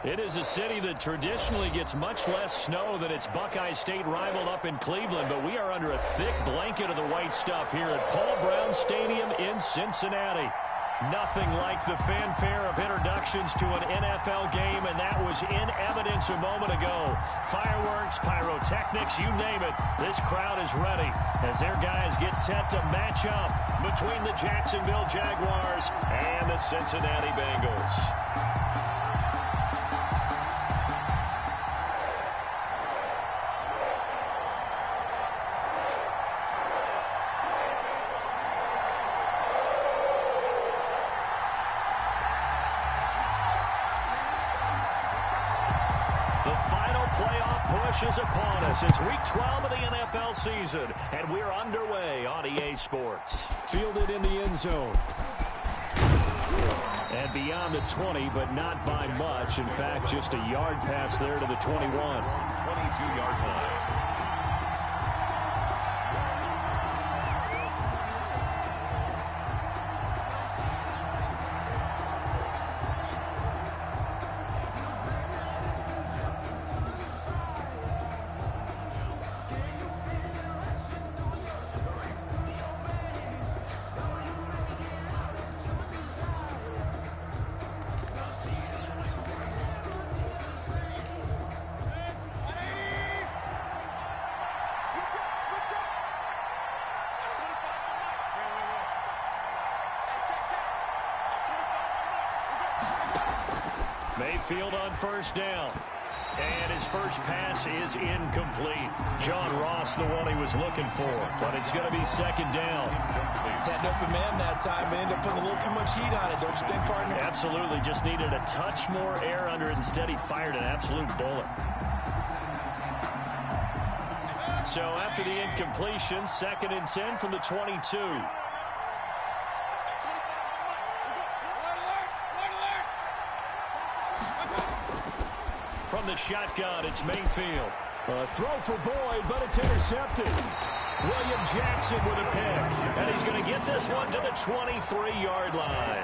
It is a city that traditionally gets much less snow than its Buckeye State rival up in Cleveland, but we are under a thick blanket of the white stuff here at Paul Brown Stadium in Cincinnati. Nothing like the fanfare of introductions to an NFL game, and that was in evidence a moment ago. Fireworks, pyrotechnics, you name it, this crowd is ready as their guys get set to match up between the Jacksonville Jaguars and the Cincinnati Bengals. Is upon us. It's week 12 of the NFL season, and we're underway on EA Sports. Fielded in the end zone. And beyond the 20, but not by much. In fact, just a yard pass there to the 21. 22-yard line. Mayfield on first down. And his first pass is incomplete. John Ross, the one he was looking for. But it's going to be second down. Had an open man that time, but ended up putting a little too much heat on it, don't you think, partner? Absolutely. Just needed a touch more air under it. Instead, he fired an absolute bullet. So after the incompletion, 2nd and 10 from the 22. From the shotgun, it's Mayfield. A throw for Boyd, but it's intercepted. William Jackson with a pick. And he's going to get this one to the 23-yard line.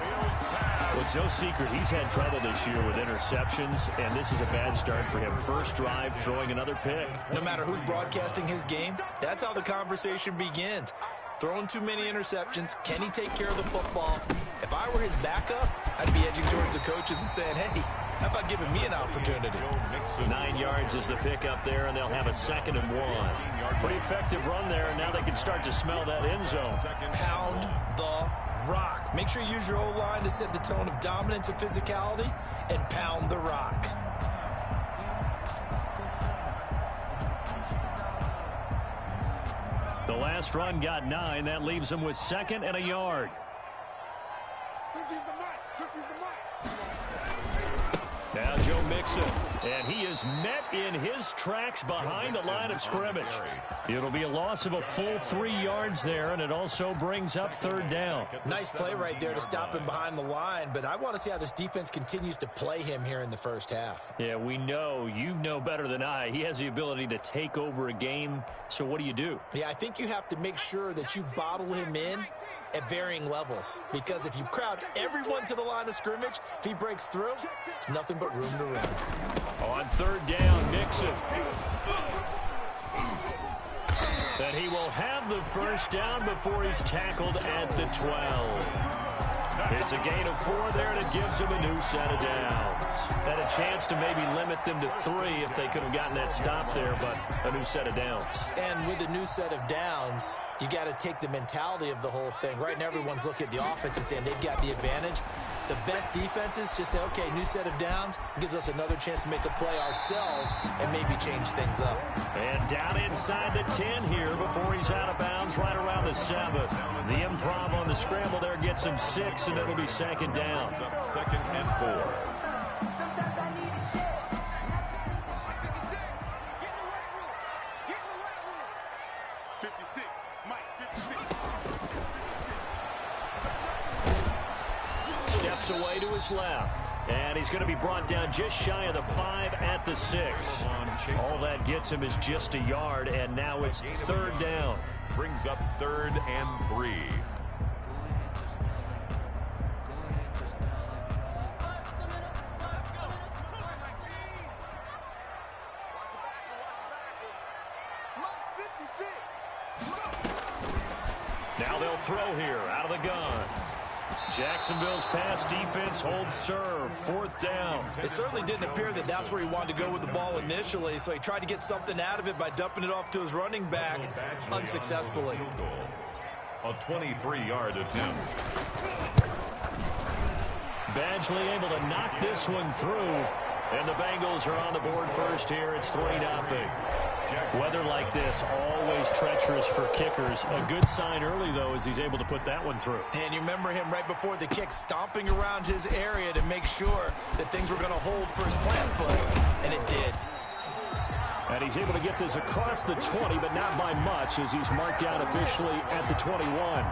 Well, it's no secret he's had trouble this year with interceptions, and this is a bad start for him. First drive, throwing another pick. No matter who's broadcasting his game, that's how the conversation begins. Throwing too many interceptions. Can he take care of the football? If I were his backup, I'd be edging towards the coaches and saying, hey, how about giving me an opportunity? 9 yards is the pick up there, and they'll have a 2nd and 1. Pretty effective run there, and now they can start to smell that end zone. Pound the rock. Make sure you use your O-line to set the tone of dominance and physicality, and pound the rock. The last run got 9. That leaves them with 2nd and a yard. Now Joe Mixon, and he is met in his tracks behind the line of scrimmage. It'll be a loss of a full 3 yards there, and it also brings up 3rd down. Nice play right there to stop him behind the line, but I want to see how this defense continues to play him here in the first half. Yeah, we know, you know better than I, he has the ability to take over a game, so what do? Yeah, I think you have to make sure that you bottle him in at varying levels, because if you crowd everyone to the line of scrimmage, if he breaks through, it's nothing but room to run. On 3rd down, Mixon. And he will have the first down before he's tackled at the 12. It's a gain of 4 there, and it gives him a new set of downs. Had a chance to maybe limit them to 3 if they could have gotten that stop there, but a new set of downs. And with a new set of downs, you got to take the mentality of the whole thing. Right now, everyone's looking at the offense and saying they've got the advantage. The best defenses just say, okay, new set of downs, gives us another chance to make a play ourselves and maybe change things up. And down inside the 10 here before he's out of bounds, right around the 7. The improv on the scramble there gets him 6, and it'll be 2nd down. 2nd and 4. Steps away to his left, and he's going to be brought down just shy of the 5 at the 6. All that gets him is just a yard, and now it's 3rd down. Brings up 3rd and 3. Now they'll throw here out of the gun. Jacksonville's pass defense holds serve. 4th down. It certainly didn't appear that that's where he wanted to go with the ball initially, so he tried to get something out of it by dumping it off to his running back unsuccessfully. A 23-yard attempt. Badgley able to knock this one through. And the Bengals are on the board first here. It's 3-0. Weather like this, always treacherous for kickers. A good sign early, though, as he's able to put that one through. And you remember him right before the kick stomping around his area to make sure that things were going to hold for his plant foot. And it did. And he's able to get this across the 20, but not by much, as he's marked down officially at the 21.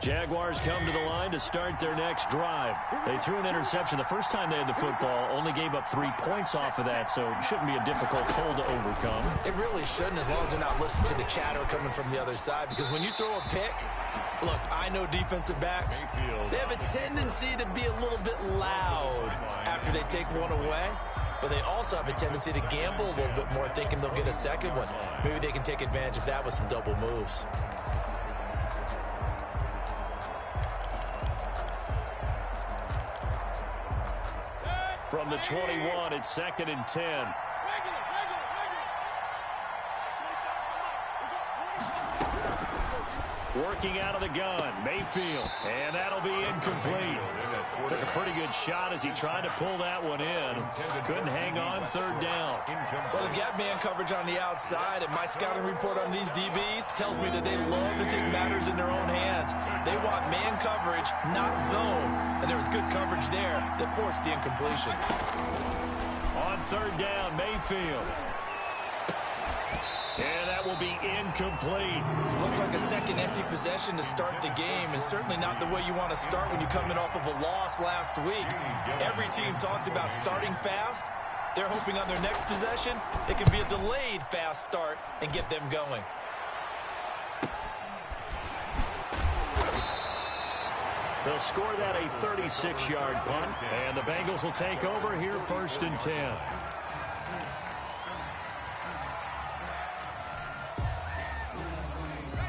Jaguars come to the line to start their next drive. They threw an interception the first time they had the football, only gave up 3 points off of that, so it shouldn't be a difficult hole to overcome. It really shouldn't, as long as they're not listening to the chatter coming from the other side, because when you throw a pick, look, I know defensive backs, they have a tendency to be a little bit loud after they take one away, but they also have a tendency to gamble a little bit more, thinking they'll get a second one. Maybe they can take advantage of that with some double moves. From the 21, it's 2nd and 10. Working out of the gun, Mayfield, and that'll be incomplete. Took a pretty good shot as he tried to pull that one in. Couldn't hang on 3rd down. Well, they've got man coverage on the outside, and my scouting report on these DBs tells me that they love to take matters in their own hands. They want man coverage, not zone, and there was good coverage there that forced the incompletion. On 3rd down, Mayfield. And that will be incomplete. Looks like a second empty possession to start the game, and certainly not the way you want to start when you're coming off of a loss last week. Every team talks about starting fast. They're hoping on their next possession it can be a delayed fast start and get them going. They'll score that a 36-yard punt, and the Bengals will take over here 1st and 10.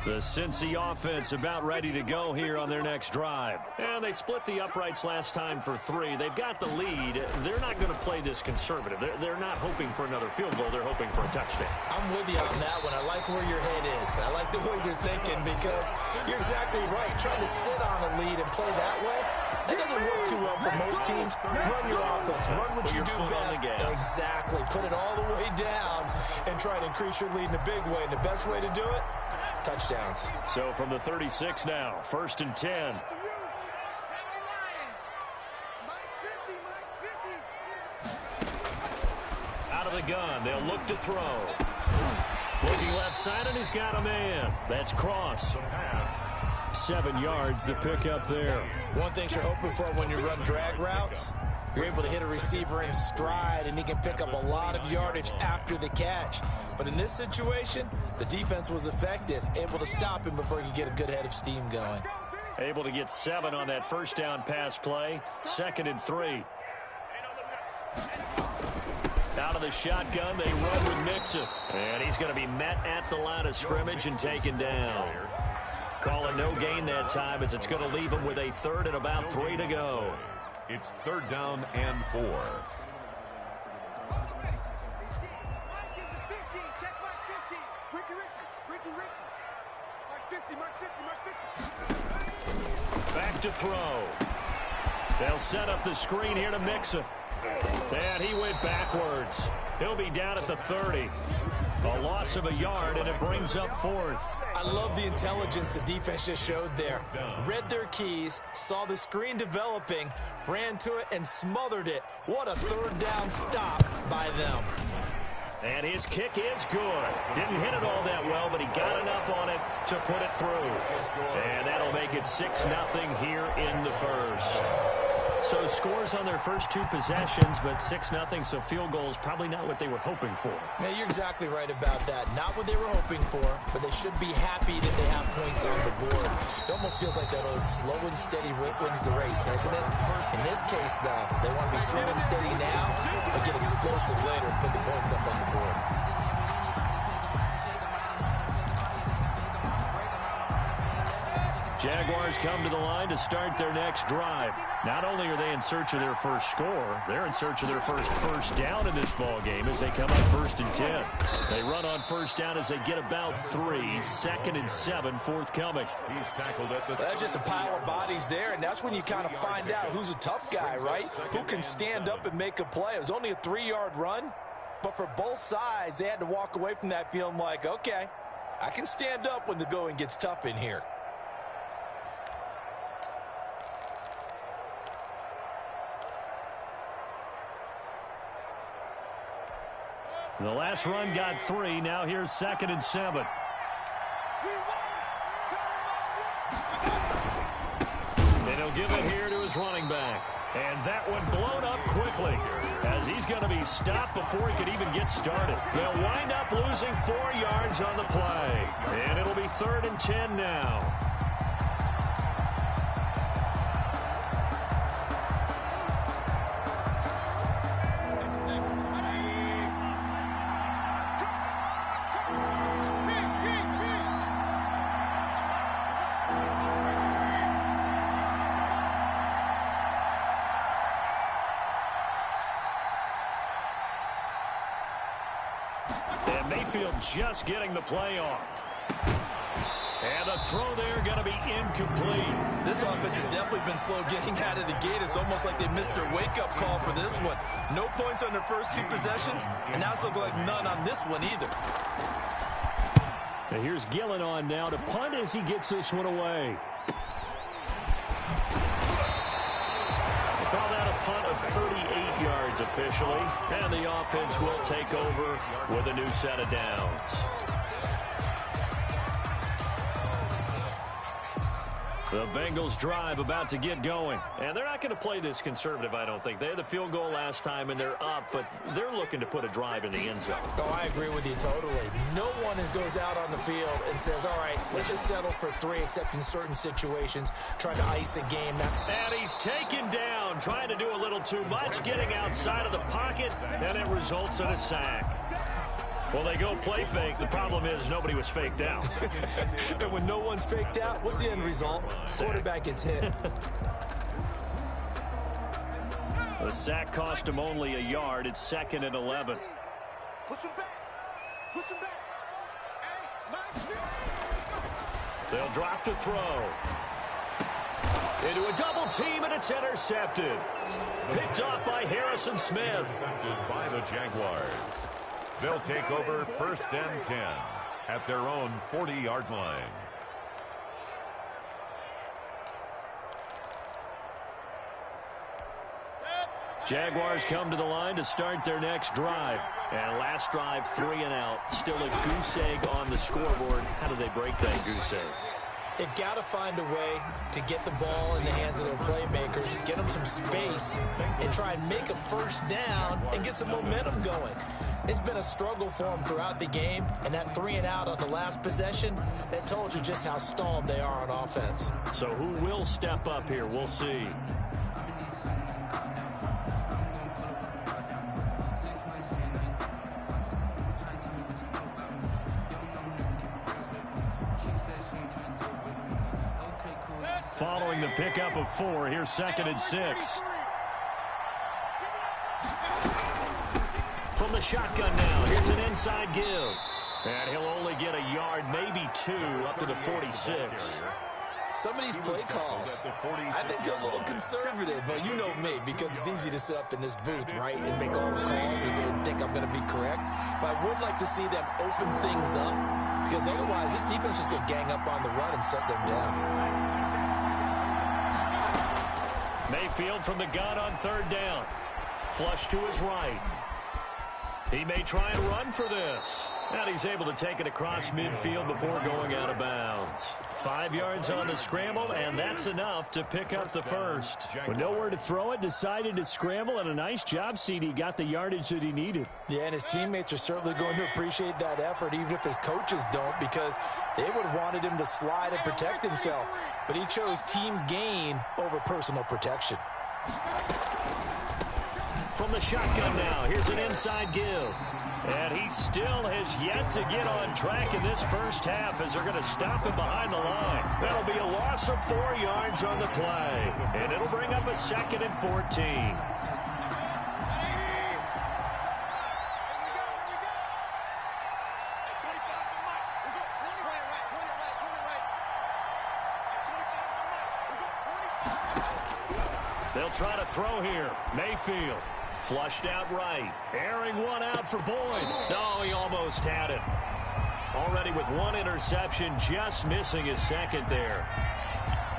The Cincy offense about ready to go here on their next drive. And they split the uprights last time for 3. They've got the lead. They're not going to play this conservative. They're not hoping for another field goal. They're hoping for a touchdown. I'm with you on that one. I like where your head is. I like the way you're thinking, because you're exactly right. Trying to sit on a lead and play that way, that doesn't work too well for most teams. Run your offense. Run what you do best. Exactly. Put it all the way down and try to increase your lead in a big way. And the best way to do it, touchdowns. So from the 36 now, 1st and 10. Out of the gun, they'll look to throw. Looking left side, and he's got a man. That's Cross. 7 yards, the pickup there. One thing you're hoping for when you run drag routes, you're able to hit a receiver in stride, and he can pick up a lot of yardage after the catch. But in this situation, the defense was effective, able to stop him before he could get a good head of steam going. Able to get 7 on that 1st down pass play. 2nd and 3. Out of the shotgun, they run with Mixon. And he's going to be met at the line of scrimmage and taken down. Calling no gain that time, as it's going to leave him with a 3rd and about 3 to go. It's 3rd down and 4. Back to throw. They'll set up the screen here to Mixon. And he went backwards. He'll be down at the 30. A loss of a yard, and it brings up 4th. I love the intelligence the defense just showed there. Read their keys, saw the screen developing, ran to it, and smothered it. What a 3rd down stop by them. And his kick is good. Didn't hit it all that well, but he got enough on it to put it through. And that'll make it 6-0 here in the 1st. So scores on their first 2 possessions, but 6-0, so field goal is probably not what they were hoping for. Yeah, you're exactly right about that. Not what they were hoping for, but they should be happy that they have points on the board. It almost feels like that old slow and steady wins the race, doesn't it? In this case, though, they want to be slow and steady now, but get explosive later and put the points up on the board. Jaguars come to the line to start their next drive. Not only are they in search of their first score, they're in search of their first down in this ball game as they come up 1st and 10. They run on first down as they get about 3. 2nd and 7 forthcoming. He's tackled at the... That's just a pile of bodies there, and that's when you kind of find out who's a tough guy, right? Who can stand up and make a play. It was only a 3-yard run, but for both sides, they had to walk away from that feeling like, okay, I can stand up when the going gets tough in here. The last run got 3. Now here's 2nd and 7. And he'll give it here to his running back. And that one blown up quickly as he's going to be stopped before he could even get started. They'll wind up losing 4 yards on the play. And it'll be 3rd and 10 now. And Mayfield just getting the play off. And the throw there going to be incomplete. This offense has definitely been slow getting out of the gate. It's almost like they missed their wake-up call for this one. No points on their first 2 possessions, and now it's looking like none on this one either. And here's Gillen on now to punt as he gets this one away. Call that a punt of 38 yards officially. And the offense will take over with a new set of downs. The Bengals drive about to get going. And they're not going to play this conservative, I don't think. They had the field goal last time, and they're up, but they're looking to put a drive in the end zone. Oh, I agree with you totally. No one goes out on the field and says, all right, let's just settle for 3, except in certain situations, trying to ice a game. And he's taken down, trying to do a little too much, getting outside of the pocket, and it results in a sack. Well, they go play fake. The problem is nobody was faked out. And when no one's faked out, what's the end result? Quarterback gets hit. The sack cost him only a yard. It's 2nd and 11. Push him back. Push him back. They'll drop to throw. Into a double team, and it's intercepted. Picked off by Harrison Smith. Intercepted by the Jaguars. They'll take over 1st and 10 at their own 40-yard line. Jaguars come to the line to start their next drive. And last drive, 3 and out. Still a goose egg on the scoreboard. How do they break that goose egg? They've got to find a way to get the ball in the hands of their playmakers, get them some space, and try and make a first down and get some momentum going. It's been a struggle for them throughout the game, and that 3 and out on the last possession, that told you just how stalled they are on offense. So who will step up here? We'll see. Following the pickup of 4, here's 2nd and 6. From the shotgun now, here's an inside give. And he'll only get a yard, maybe 2, up to the 46. Some of these play calls, I think they're a little conservative, but you know me, because it's easy to sit up in this booth, right, and make all the calls and think I'm going to be correct. But I would like to see them open things up, because otherwise this defense is going to gang up on the run and shut them down. Mayfield from the gun on 3rd down. Flush to his right. He may try and run for this. And he's able to take it across midfield before going out of bounds. 5 yards on the scramble, and that's enough to pick up the first. With nowhere to throw it, decided to scramble, and a nice job, CD. Got the yardage that he needed. Yeah, and his teammates are certainly going to appreciate that effort, even if his coaches don't, because they would have wanted him to slide and protect himself. But he chose team gain over personal protection. From the shotgun now, here's an inside give. And he still has yet to get on track in this first half as they're going to stop him behind the line. That'll be a loss of 4 yards on the play. And it'll bring up a 2nd and 14. They'll try to throw here. Mayfield. Flushed out right. Airing one out for Boyd. No, he almost had it. Already with 1 interception, just missing his 2nd there.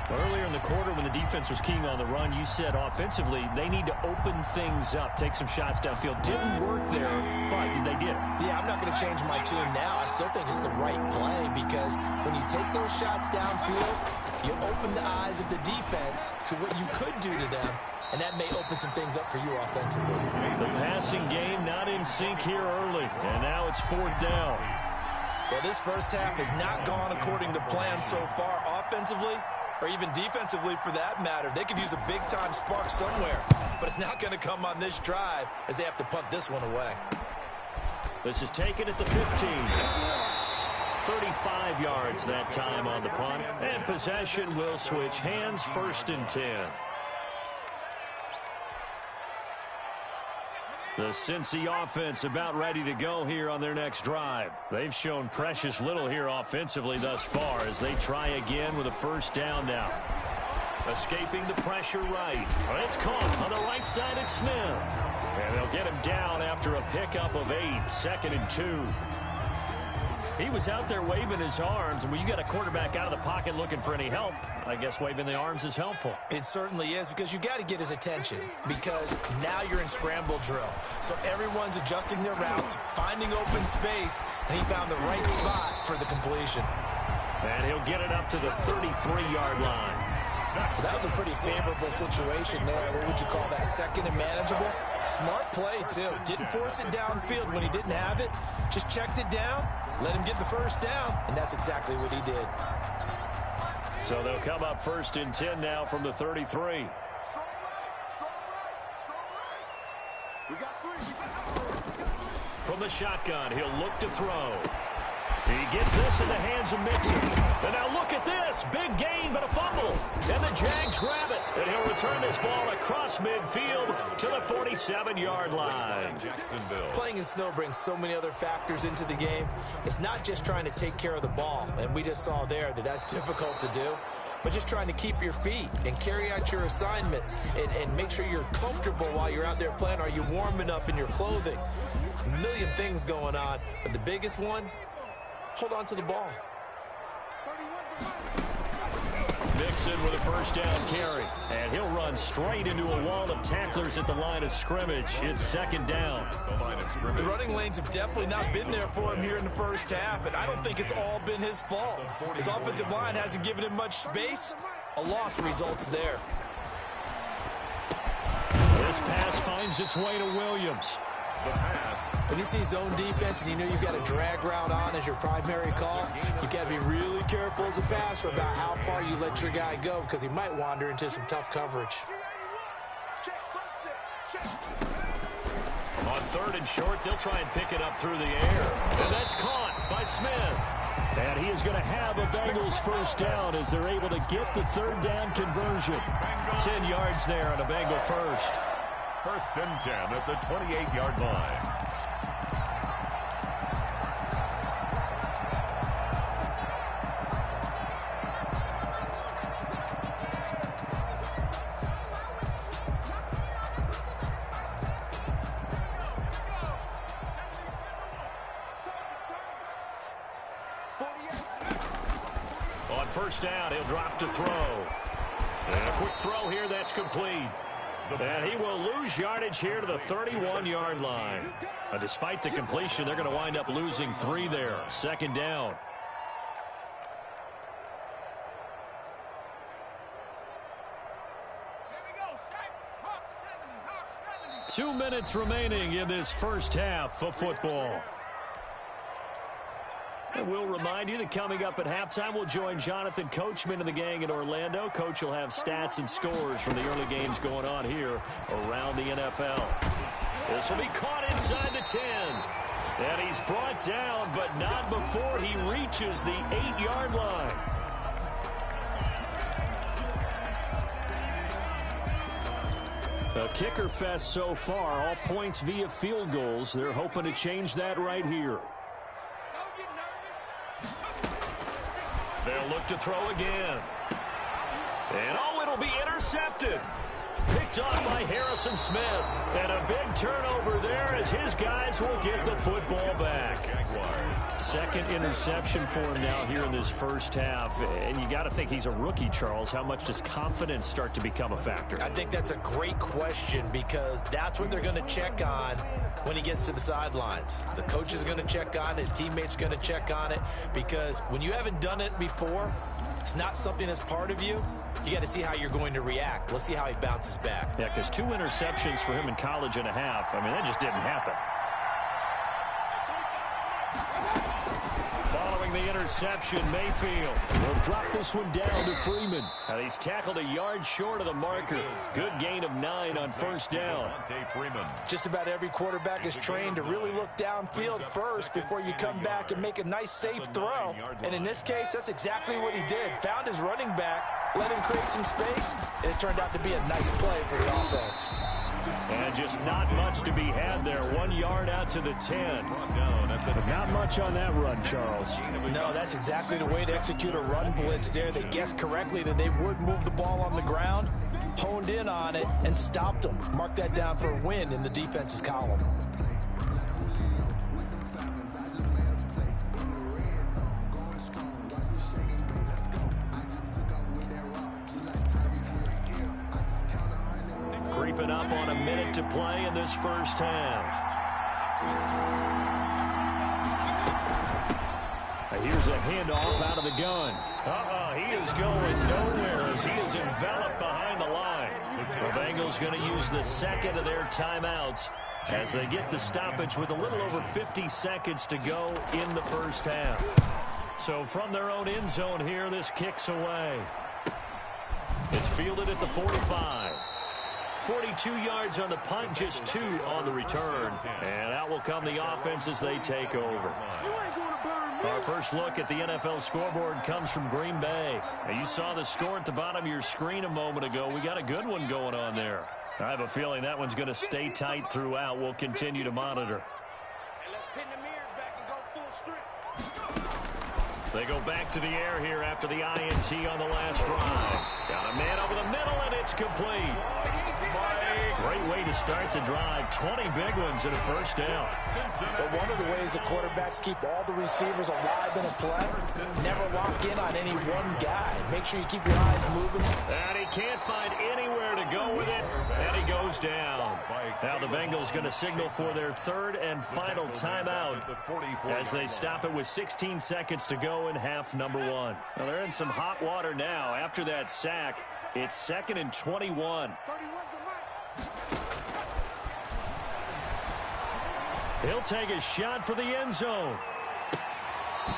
Earlier in the quarter when the defense was keying on the run, you said offensively they need to open things up, take some shots downfield. Didn't work there, but they did. Yeah, I'm not going to change my tune now. I still think it's the right play because when you take those shots downfield, you open the eyes of the defense to what you could do to them, and that may open some things up for you offensively. The passing game not in sync here early, and now it's 4th down. Well, this first half has not gone according to plan so far offensively, or even defensively for that matter. They could use a big-time spark somewhere, but it's not going to come on this drive as they have to punt this one away. This is taken at the 15. 35 yards that time on the punt, and possession will switch hands, 1st and 10. The Cincy offense about ready to go here on their next drive. They've shown precious little here offensively thus far as they try again with a 1st down now. Escaping the pressure right. It's caught on the right side at Smith. And they'll get him down after a pickup of 8, 2nd and 2. He was out there waving his arms, and when you got a quarterback out of the pocket looking for any help, I guess waving the arms is helpful. It certainly is, because you got to get his attention, because now you're in scramble drill. So everyone's adjusting their routes, finding open space, and he found the right spot for the completion. And he'll get it up to the 33-yard line. So that was a pretty favorable situation there. What would you call that, 2nd and manageable? Smart play, too. Didn't force it downfield when he didn't have it. Just checked it down, let him get the 1st down, and that's exactly what he did. So they'll come up 1st and 10 now from the 33. From the shotgun, he'll look to throw. He gets this in the hands of Mixon. And now look at this. Big gain, but a fumble. And the Jags grab it. And he'll return this ball across midfield to the 47-yard line. Playing in snow brings so many other factors into the game. It's not just trying to take care of the ball. And we just saw there that that's difficult to do. But just trying to keep your feet and carry out your assignments and make sure you're comfortable while you're out there playing. Are you warm enough in your clothing? A million things going on. But the biggest one, hold on to the ball. Mixon with a 1st down carry. And he'll run straight into a wall of tacklers at the line of scrimmage. It's 2nd down. The running lanes have definitely not been there for him here in the first half, and I don't think it's all been his fault. His offensive line hasn't given him much space. A loss results there. This pass finds its way to Williams. The pass. When you see zone defense and you know you've got a drag route on as your primary call, you got to be really careful as a passer about how far you let your guy go because he might wander into some tough coverage. On 3rd and short, they'll try and pick it up through the air. And that's caught by Smith. And he is going to have a Bengals 1st down as they're able to get the 3rd down conversion. 10 yards there on a Bengal 1st. 1st and 10 at the 28-yard line. On 1st down, he'll drop to throw. And a quick throw here, that's complete. And he will lose yardage here to the 31-yard line. Despite the completion, they're going to wind up losing 3 there. 2nd down. 2 minutes remaining in this first half of football. And we'll remind you that coming up at halftime, we'll join Jonathan Coachman and the gang in Orlando. Coach will have stats and scores from the early games going on here around the NFL. This will be caught inside the 10. And he's brought down, but not before he reaches the 8-yard line. A kicker fest so far, all points via field goals. They're hoping to change that right here. They'll look to throw again. And it'll be intercepted. Picked off by Harrison Smith. And a big turnover there as his guys will get the football back. Second interception for him now here in this first half. And you got to think he's a rookie, Charles. How much does confidence start to become a factor? I think that's a great question because that's what they're going to check on when he gets to the sidelines. The coach is going to check on it. His teammates are going to check on it because when you haven't done it before, it's not something that's part of you. You got to see how you're going to react. Let's see how he bounces back. Yeah, because 2 interceptions for him in college and a half. I mean, that just didn't happen. Following the interception, Mayfield will drop this one down to Freeman. And he's tackled a yard short of the marker. Good gain of 9 on first down. Just about every quarterback is trained to really look downfield first before you come back and make a nice, safe throw. And in this case, that's exactly what he did. Found his running back, let him create some space, and it turned out to be a nice play for the offense. And just not much to be had there. 1 yard out to the 10. But not much on that run, Charles. No, that's exactly the way to execute a run blitz there. They guessed correctly that they would move the ball on the ground, honed in on it, and stopped them. Mark that down for a win in the defense's column. Creeping up on a minute to play in this first half. Here's a handoff out of the gun. He is going nowhere as he is enveloped behind the line. The Bengals going to use the second of their timeouts as they get the stoppage with a little over 50 seconds to go in the first half. So from their own end zone here, this kicks away. It's fielded at the 45. 42 yards on the punt, just 2 on the return. And out will come the offense as they take over. Our first look at the NFL scoreboard comes from Green Bay. Now, you saw the score at the bottom of your screen a moment ago. We got a good one going on there. I have a feeling that one's going to stay tight throughout. We'll continue to monitor. They go back to the air here after the INT on the last drive. Got a man over the middle, and it's complete. Great way to start the drive. 20 big ones and a first down. But one of the ways the quarterbacks keep all the receivers alive in a play, never lock in on any one guy. Make sure you keep your eyes moving. And he can't find anywhere to go with it, and he goes down. Now the Bengals going to signal for their third and final timeout as they stop it with 16 seconds to go in half number 1. Now they're in some hot water now. After that sack, it's 2nd and 21. He'll take a shot for the end zone.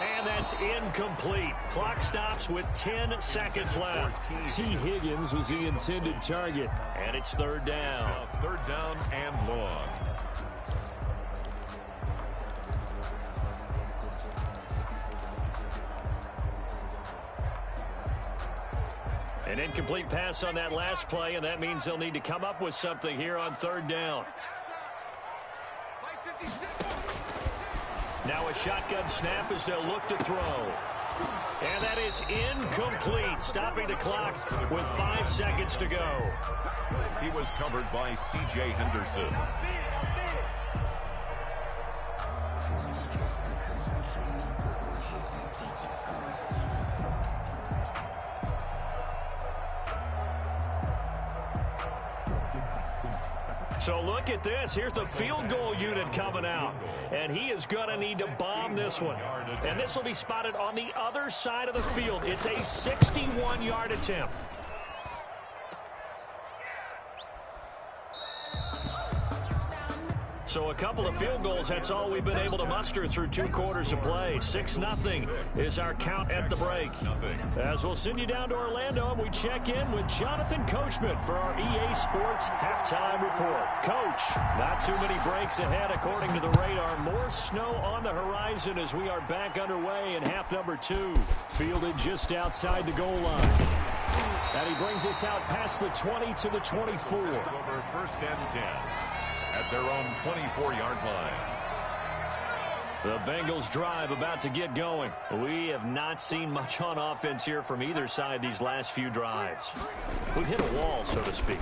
And that's incomplete. Clock stops with 10 seconds left. T. Higgins was the intended target. And it's 3rd down. 3rd down and long. An incomplete pass on that last play, and that means they'll need to come up with something here on 3rd down. Now a shotgun snap as they'll look to throw. And that is incomplete, stopping the clock with 5 seconds to go. He was covered by C.J. Henderson. So look at this. Here's the field goal unit coming out. And he is going to need to bomb this one. And this will be spotted on the other side of the field. It's a 61-yard attempt. So a couple of field goals, that's all we've been able to muster through 2 quarters of play. 6-0 is our count at the break. As we'll send you down to Orlando, and we check in with Jonathan Coachman for our EA Sports Halftime Report. Coach, not too many breaks ahead according to the radar. More snow on the horizon as we are back underway in half number 2. Fielded just outside the goal line. And he brings us out past the 20 to the 24. Over first and 10 at their own 24-yard line. The Bengals drive about to get going. We have not seen much on offense here from either side these last few drives. We've hit a wall, so to speak.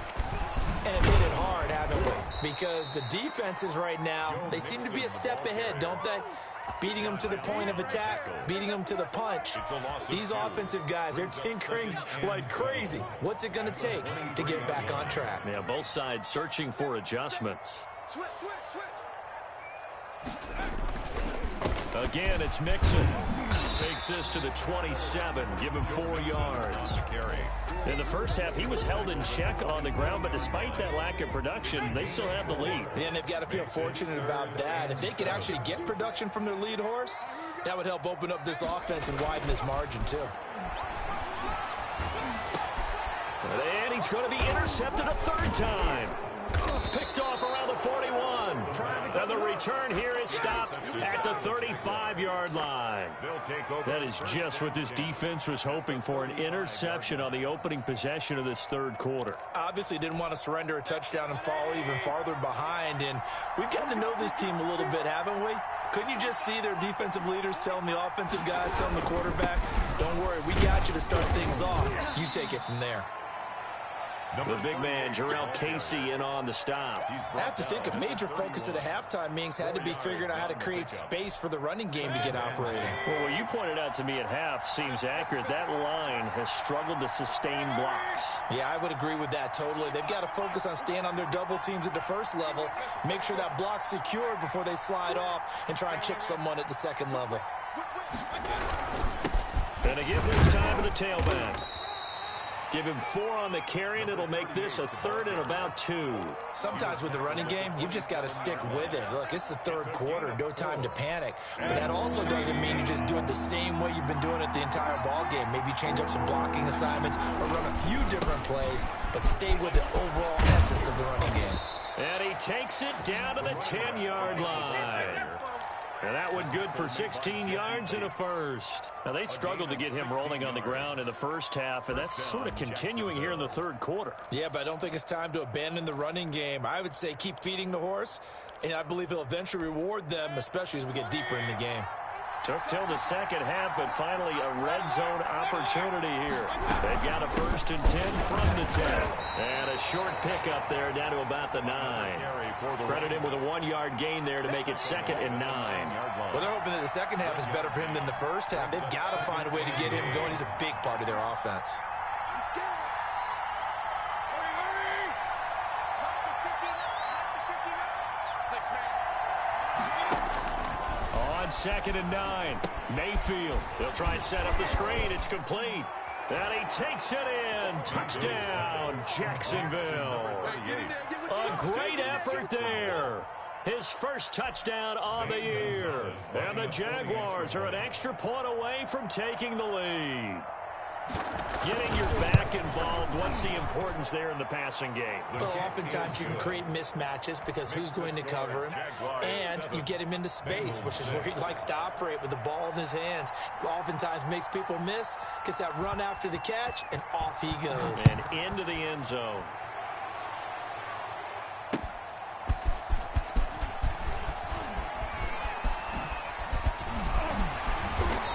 And have hit it hard, haven't we? Because the defenses right now, they seem to be a step ahead, don't they? Beating them to the point of attack, beating them to the punch. These offensive guys, they're tinkering like crazy. What's it going to take to get back on track? Yeah, both sides searching for adjustments. Switch, switch, switch. Again, it's Mixon. Takes this to the 27. Give him 4 yards. In the first half, he was held in check on the ground, but despite that lack of production, they still have the lead. Yeah, and they've got to feel fortunate about that. If they could actually get production from their lead horse, that would help open up this offense and widen this margin, too. And he's going to be intercepted a 3rd time. Picked off around the 41. And the return here is stopped at the 35-yard line. That is just what this defense was hoping for, an interception on the opening possession of this 3rd quarter. Obviously didn't want to surrender a touchdown and fall even farther behind. And we've gotten to know this team a little bit, haven't we? Couldn't you just see their defensive leaders telling the offensive guys, telling the quarterback, don't worry, we got you to start things off. You take it from there. The big man, Jarrell Casey, in on the stop. I have to think a major focus of the halftime meetings had to be figuring out how to create space for the running game to get operating. Well, what you pointed out to me at half seems accurate. That line has struggled to sustain blocks. Yeah, I would agree with that totally. They've got to focus on staying on their double teams at the first level, make sure that block's secured before they slide off and try and chip someone at the second level. And again this time to the tailback. Give him 4 on the carry, and it'll make this a 3rd and about 2. Sometimes with the running game, you've just got to stick with it. Look, it's the 3rd quarter, no time to panic. But that also doesn't mean you just do it the same way you've been doing it the entire ball game. Maybe change up some blocking assignments or run a few different plays, but stay with the overall essence of the running game. And he takes it down to the 10-yard line. And that one good for 16 yards and a 1st. Now, they struggled to get him rolling on the ground in the first half, and that's sort of continuing here in the 3rd quarter. Yeah, but I don't think it's time to abandon the running game. I would say keep feeding the horse, and I believe he'll eventually reward them, especially as we get deeper in the game. Took till the second half, but finally a red zone opportunity here. They've got a 1st and 10 from the 10. And a short pickup there down to about the 9. Credit him with a 1-yard gain there to make it 2nd and 9. Well, they're hoping that the second half is better for him than the first half. They've got to find a way to get him going. He's a big part of their offense. On 2nd and 9, Mayfield. They'll try and set up the screen. It's complete. And he takes it in. Touchdown, Jacksonville. A great effort there. His first touchdown on the year. And the Jaguars are an extra point away from taking the lead. Getting your back involved, what's the importance there in the passing game? Well, oftentimes you can create mismatches because who's going to cover him, and you get him into space, which is where he likes to operate with the ball in his hands. Oftentimes makes people miss, gets that run after the catch, and off he goes. And into the end zone.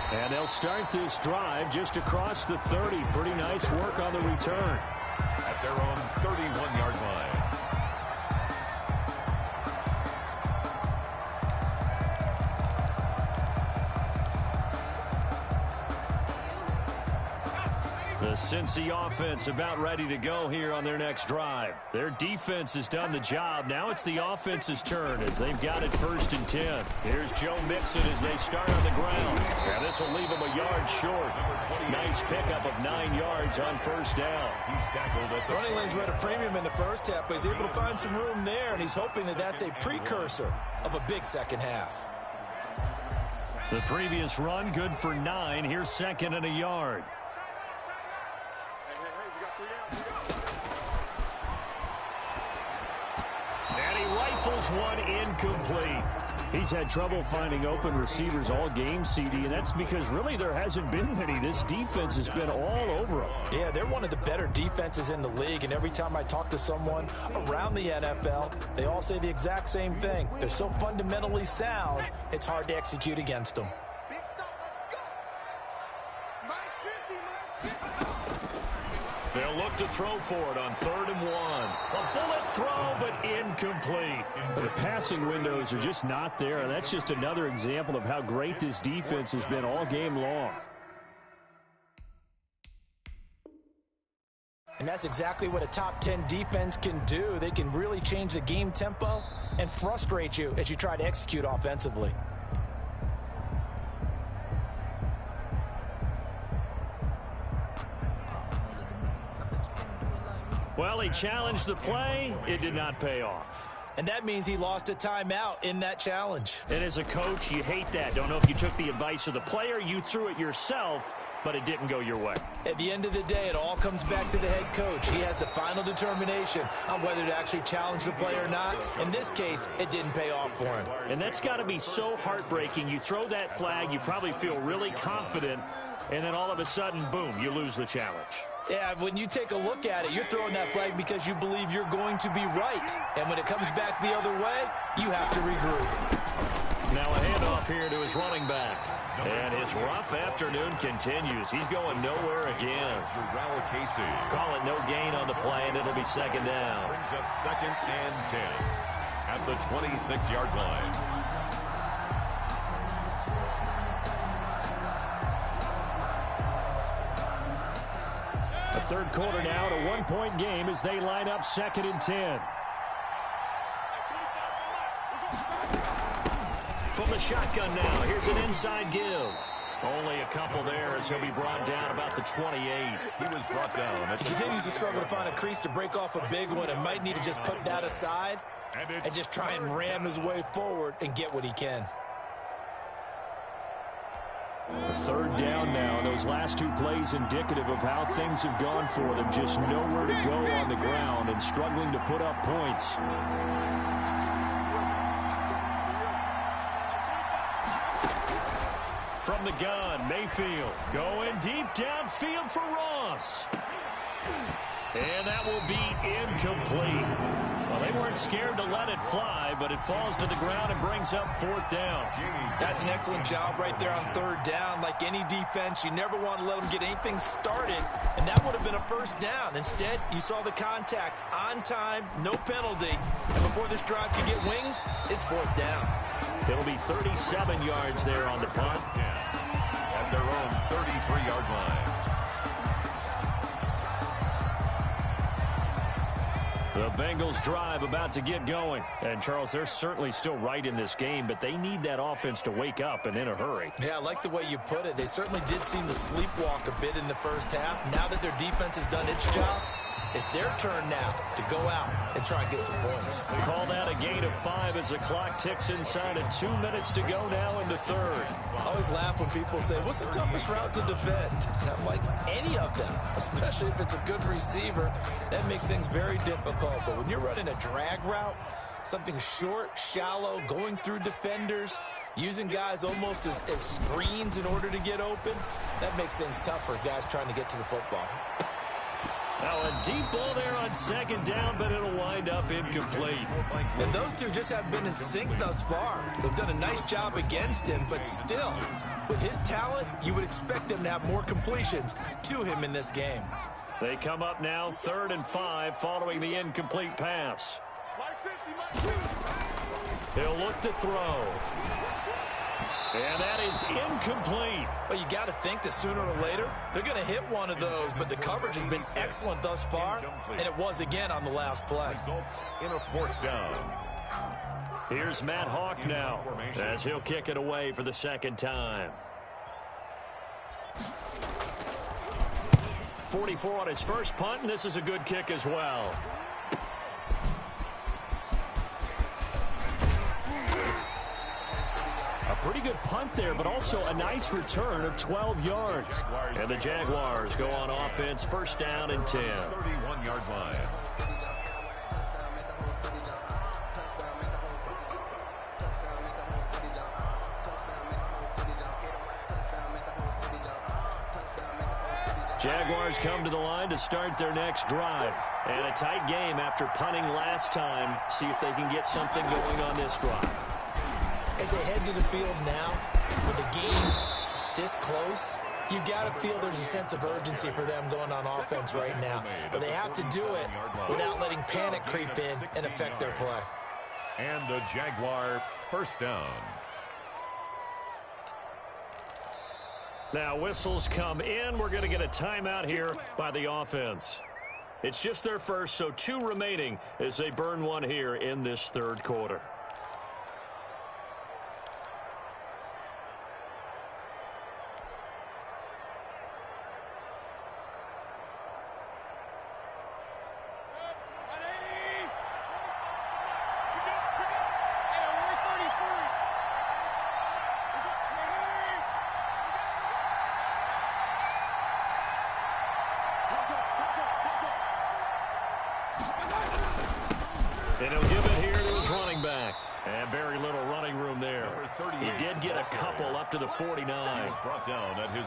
And they'll start this drive just across the 30. Pretty nice work on the return. At their own 31-yard line. The Cincy offense about ready to go here on their next drive. Their defense has done the job. Now it's the offense's turn as they've got it 1st and 10. Here's Joe Mixon as they start on the ground. Yeah, this will leave him a yard short. Nice pickup of 9 yards on 1st down. Running lanes were at a premium in the first half, but he's able to find some room there, and he's hoping that that's a precursor of a big second half. The previous run good for 9. Here's 2nd and a yard. And he rifles one incomplete. He's had trouble finding open receivers all game, CD, and that's because really there hasn't been many. This defense has been all over them. Yeah, they're one of the better defenses in the league, and every time I talk to someone around the NFL, they all say the exact same thing. They're so fundamentally sound, it's hard to execute against them. They'll look to throw for it on 3rd and 1. A bullet throw, but incomplete. The passing windows are just not there, and that's just another example of how great this defense has been all game long. And that's exactly what a top 10 defense can do. They can really change the game tempo and frustrate you as you try to execute offensively. Well, he challenged the play. It did not pay off. And that means he lost a timeout in that challenge. And as a coach, you hate that. Don't know if you took the advice of the player. You threw it yourself, but it didn't go your way. At the end of the day, it all comes back to the head coach. He has the final determination on whether to actually challenge the play or not. In this case, it didn't pay off for him. And that's got to be so heartbreaking. You throw that flag, you probably feel really confident, and then all of a sudden, boom, you lose the challenge. Yeah, when you take a look at it, you're throwing that flag because you believe you're going to be right. And when it comes back the other way, you have to regroup. Now a handoff here to his running back. And his rough afternoon continues. He's going nowhere again. Call it no gain on the play, and it'll be 2nd down. Brings up 2nd and 10 at the 26-yard line. A 3rd quarter now, a 1-point game as they line up 2nd and 10. From the shotgun now, here's an inside give. Only a couple there as he'll be brought down about the 28. He was brought down. He continues to struggle to find a crease to break off a big one and might need to just put that aside and just try and ram his way forward and get what he can. A 3rd down now. Those last 2 plays indicative of how things have gone for them. Just nowhere to go on the ground and struggling to put up points. From the gun, Mayfield going deep downfield for Ross. And that will be incomplete. Well, they weren't scared to let it fly, but it falls to the ground and brings up 4th down. That's an excellent job right there on 3rd down. Like any defense, you never want to let them get anything started, and that would have been a 1st down. Instead, you saw the contact on time, no penalty, and before this drive could get wings, it's 4th down. It'll be 37 yards there on the punt. At their own 33-yard line. The Bengals drive about to get going. And, Charles, they're certainly still right in this game, but they need that offense to wake up and in a hurry. Yeah, I like the way you put it. They certainly did seem to sleepwalk a bit in the first half. Now that their defense has done its job, it's their turn now to go out and try and get some points. Call that a gain of 5 as the clock ticks inside of 2 minutes to go now into 3rd. I always laugh when people say, what's the toughest route to defend? And I'm like, any of them, especially if it's a good receiver. That makes things very difficult. But when you're running a drag route, something short, shallow, going through defenders, using guys almost as screens in order to get open, that makes things tough for guys trying to get to the football. Now a deep ball there on 2nd down, but it'll wind up incomplete. And those two just haven't been in sync thus far. They've done a nice job against him, but still, with his talent, you would expect them to have more completions to him in this game. They come up now 3rd and 5 following the incomplete pass. He'll look to throw. And that is incomplete. Well, you got to think that sooner or later, they're going to hit one of those, but the coverage has been excellent thus far, and it was again on the last play. Results in a 4th down. Here's Matt Hawk now, as he'll kick it away for the 2nd time. 44 on his first punt, and this is a good kick as well. A pretty good punt there, but also a nice return of 12 yards. And the Jaguars go on offense, 1st down and 10. 31-yard line. Jaguars come to the line to start their next drive. And a tight game after punting last time. See if they can get something going on this drive. As they head to the field now, with the game this close, you got to feel there's a sense of urgency for them going on offense right now. But they have to do it without letting panic creep in and affect their play. And the Jaguar 1st down. Now whistles come in. We're going to get a timeout here by the offense. It's just their first, so 2 remaining as they burn one here in this 3rd quarter. And he'll give it here to his running back. And very little running room there. He did get a couple up to the 49.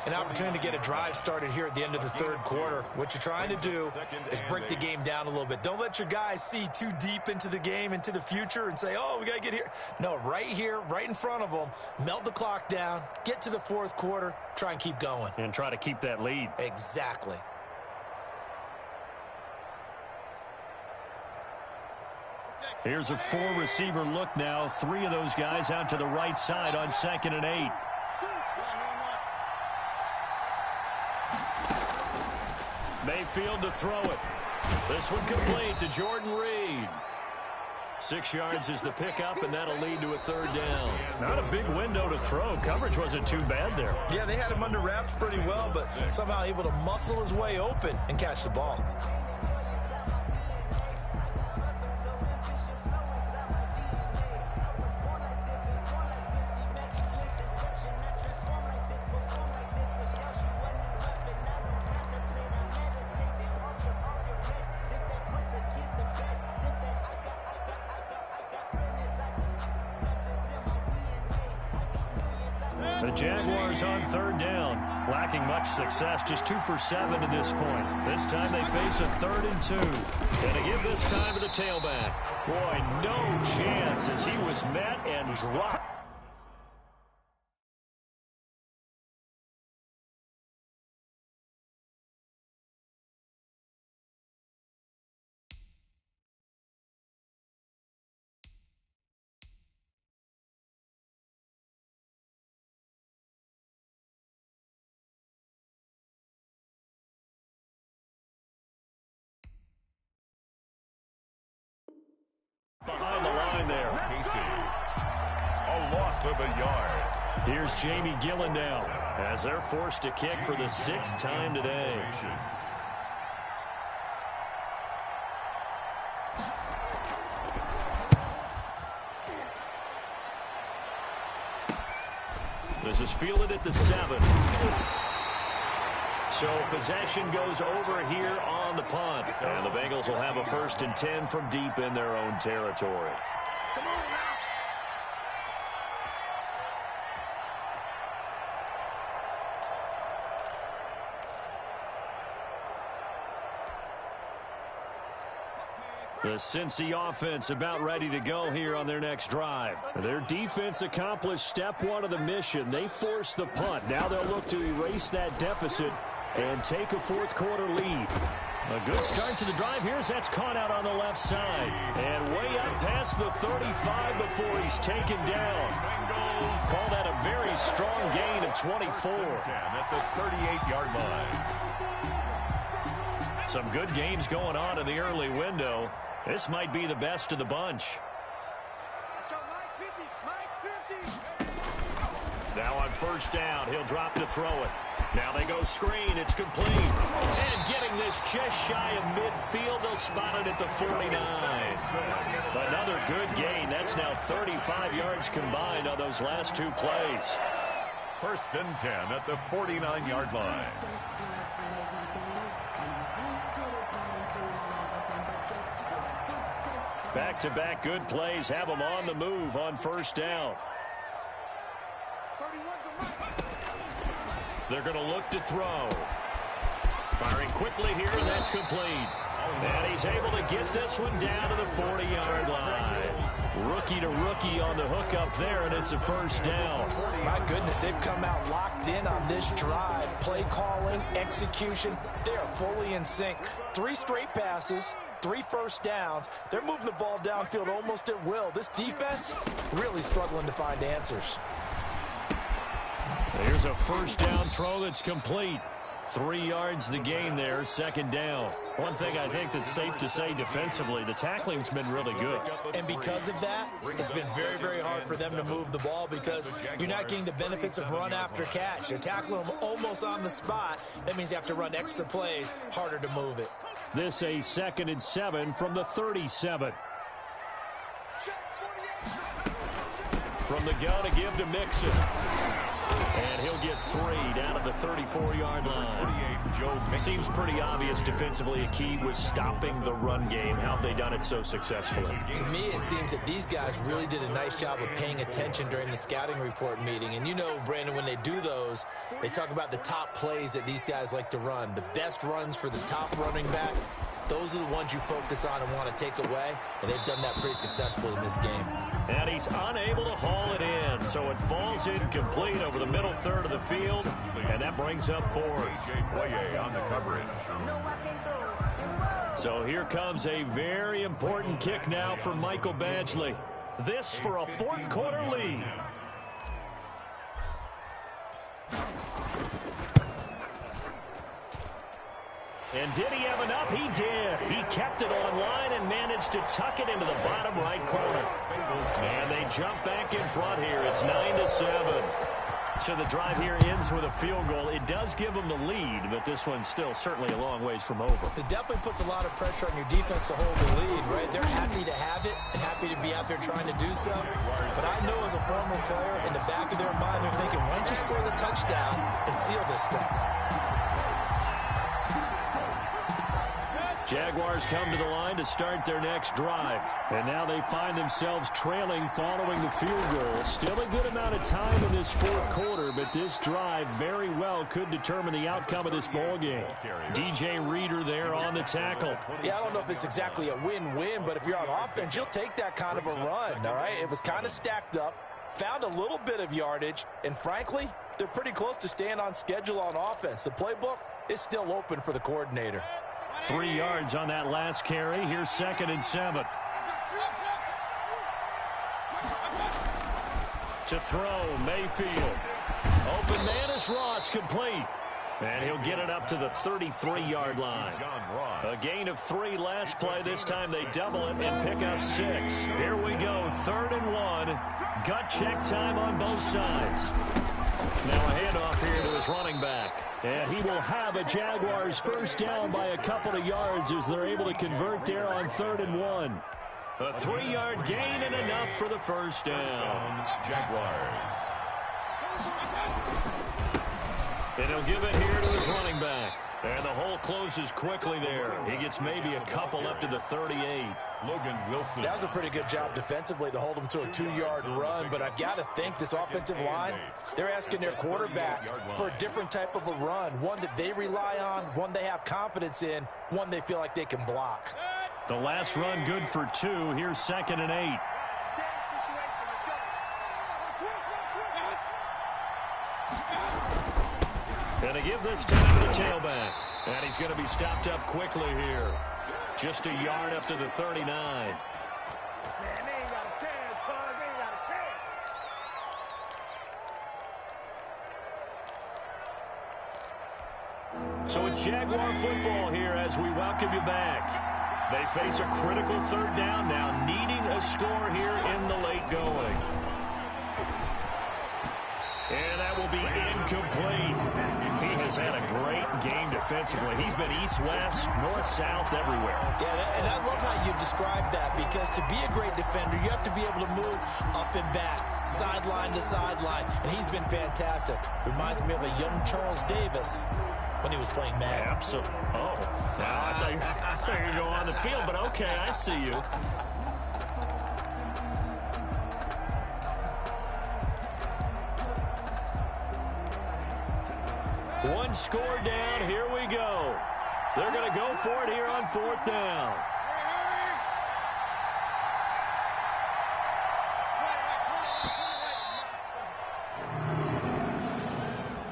An opportunity to get a drive started here at the end of the 3rd quarter. What you're trying to do is break the game down a little bit. Don't let your guys see too deep into the game, into the future, and say, oh, we got to get here. No, right here, right in front of them, melt the clock down, get to the 4th quarter, try and keep going. And try to keep that lead. Exactly. Here's a 4-receiver look now. 3 of those guys out to the right side on 2nd and 8. Mayfield to throw it. This one complete to Jordan Reed. 6 yards is the pickup, and that'll lead to a 3rd down. Not a big window to throw. Coverage wasn't too bad there. Yeah, they had him under wraps pretty well, but somehow able to muscle his way open and catch the ball. The Jaguars on 3rd down. Lacking much success, just 2 for 7 to this point. This time they face a 3rd and 2. And to give this time to the tailback. Boy, no chance as he was met and dropped. Behind the line there. Casey. A loss of a yard. Here's Jamie Gillen now as they're forced to kick for the 6th time today. This is fielded at the 7. So possession goes over here on the punt. And the Bengals will have a 1st and 10 from deep in their own territory. Come on now. The Cincy offense about ready to go here on their next drive. Their defense accomplished step 1 of the mission. They forced the punt. Now they'll look to erase that deficit and take a 4th quarter lead. A good start to the drive. Here's that's caught out on the left side. And way up past past the 35 before he's taken down. Call that a very strong gain of 24. 10 at the 38-yard line. Some good games going on in the early window. This might be the best of the bunch. Let's go, Mike 50. Mike 50. Now on first down, he'll drop to throw it. Now they go screen. It's complete. And getting this just shy of midfield, they'll spot it at the 49. Another good gain. That's now 35 yards combined on those last two plays. First and 10 at the 49-yard line. Back-to-back good plays have them on the move on first down. 31 to Mike. They're going to look to throw. Firing quickly here, and that's complete. And he's able to get this one down to the 40-yard line. Rookie to rookie on the hook up there, and it's a first down. My goodness, they've come out locked in on this drive. Play calling, execution, they are fully in sync. 3 straight passes, 3 first downs. They're moving the ball downfield almost at will. This defense really struggling to find answers. Here's a first down throw that's complete. 3 yards the gain there, second down. One thing I think that's safe to say defensively, the tackling's been really good. And because of that, it's been very, very hard for them to move the ball because you're not getting the benefits of run after catch. They're tackling them almost on the spot. That means you have to run extra plays, harder to move it. This a 2nd and 7 from the 37. From the gun to give to Mixon. And he'll get 3 down to the 34-yard line. It seems pretty obvious defensively a key was stopping the run game. How have they done it so successfully? To me, it seems that these guys really did a nice job of paying attention during the scouting report meeting. And you know, Brandon, when they do those, they talk about the top plays that these guys like to run. The best runs for the top running back, those are the ones you focus on and want to take away. And they've done that pretty successfully in this game. And he's unable to haul it in, so it falls incomplete over the middle third of the field, and that brings up 4th. on the coverage. So here comes a very important kick now for Michael Badgley. This for a 4th quarter lead. And did he have enough? He did. He kept it on line and managed to tuck it into the bottom right corner. And they jump back in front here. It's 9-7. So the drive here ends with a field goal. It does give them the lead, but this one's still certainly a long ways from over. It definitely puts a lot of pressure on your defense to hold the lead, right? They're happy to have it and happy to be out there trying to do so. But I know as a former player, in the back of their mind, they're thinking, why don't you score the touchdown and seal this thing? Jaguars come to the line to start their next drive. And now they find themselves trailing following the field goal. Still a good amount of time in this 4th quarter, but this drive very well could determine the outcome of this ball game. DJ Reader there on the tackle. Yeah, I don't know if it's exactly a win-win, but if you're on offense, you'll take that kind of a run, all right? It was kind of stacked up, found a little bit of yardage, and frankly, they're pretty close to staying on schedule on offense. The playbook is still open for the coordinator. 3 yards on that last carry. Here's 2nd and 7. To throw, Mayfield. Open man is Ross, complete. And he'll get it up to the 33-yard line. A gain of 3 last play. This time they double it and pick up 6. Here we go, 3rd and 1. Gut check time on both sides. Now a handoff here to his running back. And he will have a Jaguars first down by a couple of yards as they're able to convert there on 3rd and 1. A 3-yard gain and enough for the first down. Jaguars. And he'll give it here to his running back. And the hole closes quickly there. He gets maybe a couple up to the 38. Logan Wilson. That was a pretty good job defensively to hold him to a 2-yard run, but I've got to think this offensive line, they're asking their quarterback for a different type of a run, one that they rely on, one they have confidence in, one they feel like they can block. The last run good for 2. Here's 2nd and 8. And to give this time to the tailback. And he's going to be stopped up quickly here. Just a yard up to the 39. So it's Jaguar football here as we welcome you back. They face a critical third down now, needing a score here in the late going. And that will be incomplete. He has had a great game defensively. He's been east-west, north-south, everywhere. Yeah, and I love how you described that, because to be a great defender, you have to be able to move up and back, sideline to sideline, and he's been fantastic. Reminds me of a young Charles Davis when he was playing Madden. Absolutely. Oh, now I thought you were going to go on the field, but okay, I see you. One score down. Here we go. They're going to go for it here on fourth down.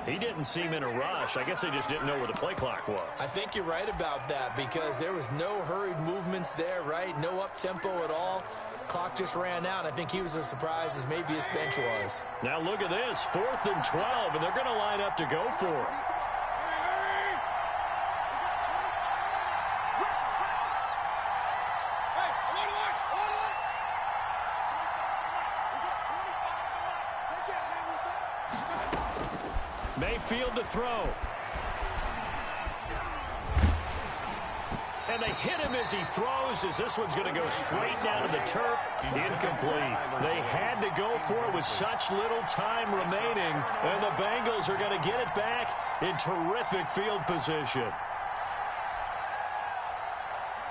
He didn't seem in a rush. I guess they just didn't know where the play clock was. I think you're right about that, because there was no hurried movements there, right? No up-tempo at all. Clock just ran out. I think he was as surprised as maybe his bench was. Now look at this. 4th and 12, and they're going to line up to go for it. Mayfield to throw. And they hit him as he throws, as this one's going to go straight down to the turf. Incomplete. They had to go for it with such little time remaining, and the Bengals are going to get it back in terrific field position.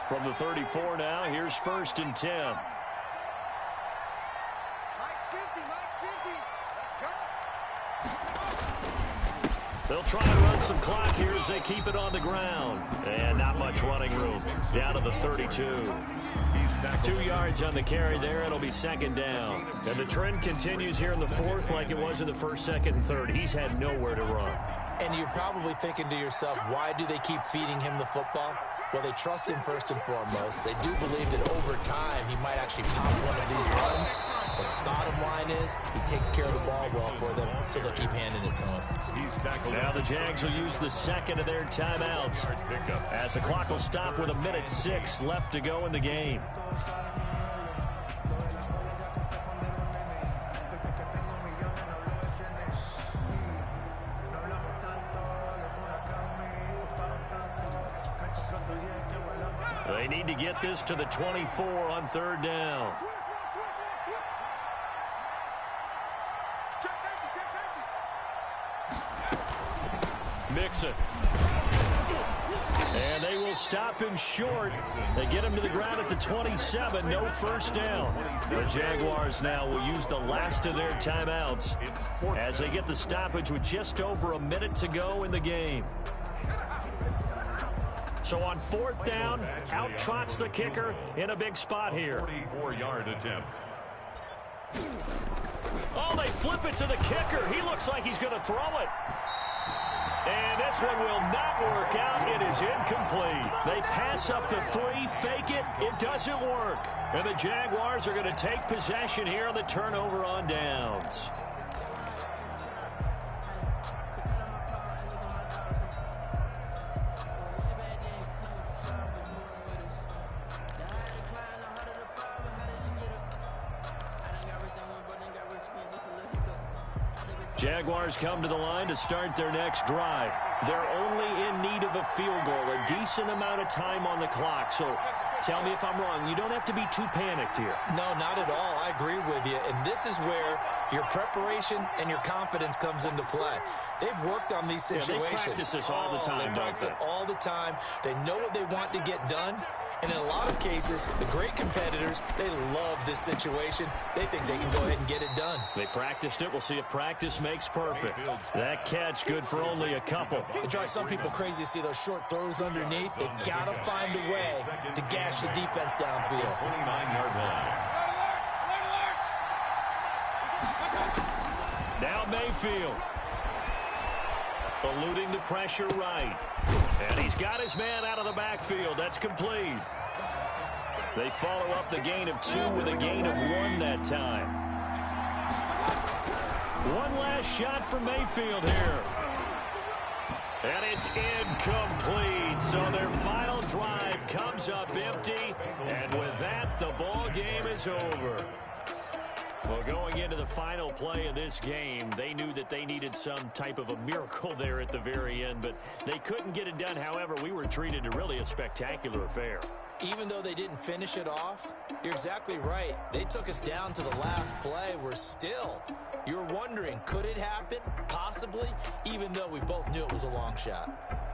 From the 34 now, here's 1st and 10. Mike's 50, Mike's 50. Let's go. They'll try and run some clock here as they keep it on the ground. And not much running room. Down to the 32. 2 yards on the carry there. It'll be 2nd down. And the trend continues here in the 4th like it was in the 1st, 2nd, and 3rd. He's had nowhere to run. And you're probably thinking to yourself, why do they keep feeding him the football? Well, they trust him first and foremost. They do believe that over time he might actually pop one of these runs. But the bottom line is he takes care of the ball well for them, so they'll keep handing it to him. Now the Jags will use the 2nd of their timeouts as the clock will stop with 1:06 left to go in the game. They need to get this to the 24 on 3rd down. Mixon. And they will stop him short. They get him to the ground at the 27. No first down. The Jaguars now will use the last of their timeouts as they get the stoppage with just over a minute to go in the game. So on 4th down, out trots the kicker in a big spot here. 44-yard attempt. Oh, they flip it to the kicker. He looks like he's going to throw it. And this one will not work out. It is incomplete. They pass up the 3, fake it. It doesn't work. And the Jaguars are going to take possession here on the turnover on downs. Jaguars come to the line to start their next drive. They're only in need of a field goal, a decent amount of time on the clock. So tell me if I'm wrong. You don't have to be too panicked here. No, not at all. I agree with you. And this is where your preparation and your confidence comes into play. They've worked on these situations. Yeah, they practice this all the time. They practice it all the time. They know what they want to get done. And in a lot of cases, the great competitors, they love this situation. They think they can go ahead and get it done. They practiced it. We'll see if practice makes perfect. That catch good for only a couple. It drives some people crazy to see those short throws underneath. They've got to find a way to gash the defense downfield. 29-yard line. Now Mayfield. Eluding the pressure right. And he's got his man out of the backfield. That's complete. They follow up the gain of 2 with a gain of 1 that time. One last shot for Mayfield here. And it's incomplete. So their final drive comes up empty. And with that, the ball game is over. Well, going into the final play of this game, they knew that they needed some type of a miracle there at the very end, but they couldn't get it done. However, we were treated to really a spectacular affair. Even though they didn't finish it off, you're exactly right. They took us down to the last play. You're wondering, could it happen? Possibly, even though we both knew it was a long shot.